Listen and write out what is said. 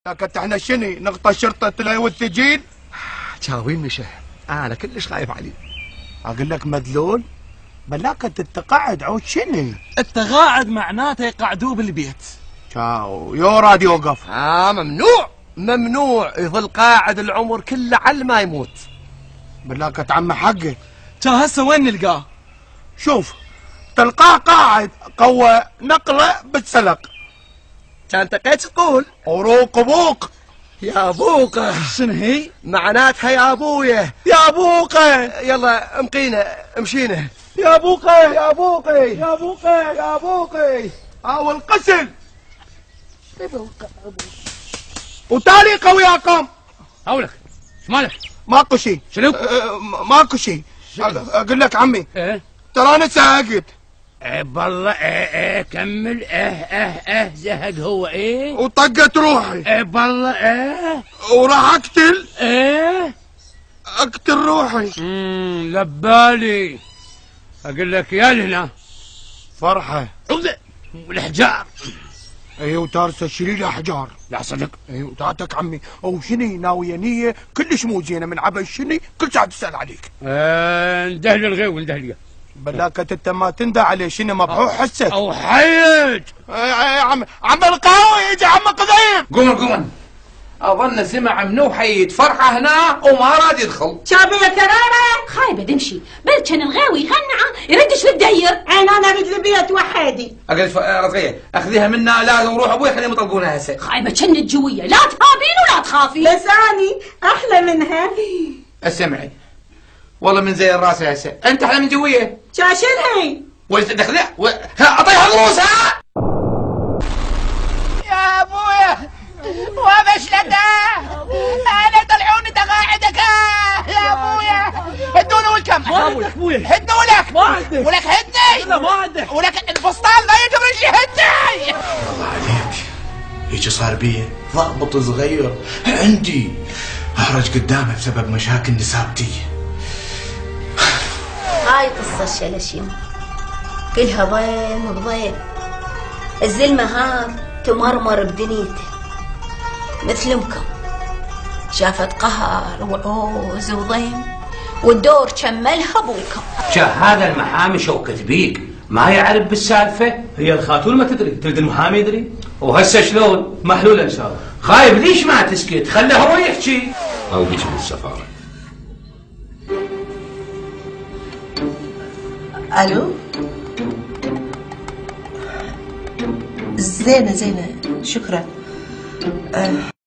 لكن احنا شني نقطع شرطة والثجين؟ وين مشى؟ انا كلش خايف عليه. اقول لك مدلول بلاك تتقاعد عود شني؟ التقاعد معناته يقعدوه بالبيت. شاو يو راد يوقف. ممنوع ممنوع يظل قاعد العمر كله على ما يموت. بلاك تعمى حقه. هسه وين نلقاه؟ شوف تلقاه قاعد قوة نقلة بالسلق. كان تقيت تقول عروق ابوك. يا ابوقه. شنو هي؟ معناتها يا ابويا. يا ابوقه. يلا امقينا امشينا. يا ابوقه يا ابوقه يا ابوقه يا ابوقه. او القسل وتالي قوياكم. هولك ايش مالك؟ ماكو شيء. شنو؟ ماكو شيء. اقول لك عمي ايه ترى انا زهقت. بالله كمل. زهق هو وطقت روحي. بالله وراح اقتل. اقتل روحي. لبالي اقول لك يا لهنا فرحة. عوده والحجار. ايوه وتارسه شيلي له احجار. لا صدق. ايوه تاتك عمي او شني ناويه نيه كلش مو زينه من عبا شني كل ساعه تسال عليك. ندهل الغيو ندهل. بلاك انت ما تندى عليه شنو مبحوح حسك. او حيج. عم القاوي يجي عم قضيب. قومن اظن سمع منوحي فرحه هنا وما راد يدخل. شابي يا كرامه خايبه دمشي بل كان الغاوي يغنعه يردش للدير. انا اريد البيت وحدي. اقول رزقيه اخذيها منا لازم روح ابوي خليهم يطلقونها هسه. خايبه كان الجويه لا تهابين ولا تخافي. لساني احلى منها. اسمعي والله من زين راسي هسه انت احلى من جويه. شاشلهي ولد دخلها اعطيها ضروس. ها يا ابويا وبشلته انا طلعوني تقاعدك يا ابويا. هدوني ولكم. ما ابويا ابويا. هدني ولك. ما عندي. ولك هدني. لا ما عندي. ولك الفسطال ما يجي رجلي هدني. الله عليك هيك صار بي ضابط صغير عندي اهرج قدامه بسبب مشاكل نسابتيه. هاي قصة الشلشين كلها ضيم بضيم. الزلمة هذا تمرمر بدنيته مثل امكم شافت قهر وعوز وضيم والدور كملها ابوكم. هذا المحامي شوكة بيك ما يعرف بالسالفة. هي الخاتون ما تدري، تريد المحامي يدري. وهسه شلون؟ محلولة ان شاء الله. خايف ليش ما تسكت؟ خله هو يحكي. او بيجي بالسفارة. الو زينه شكرا.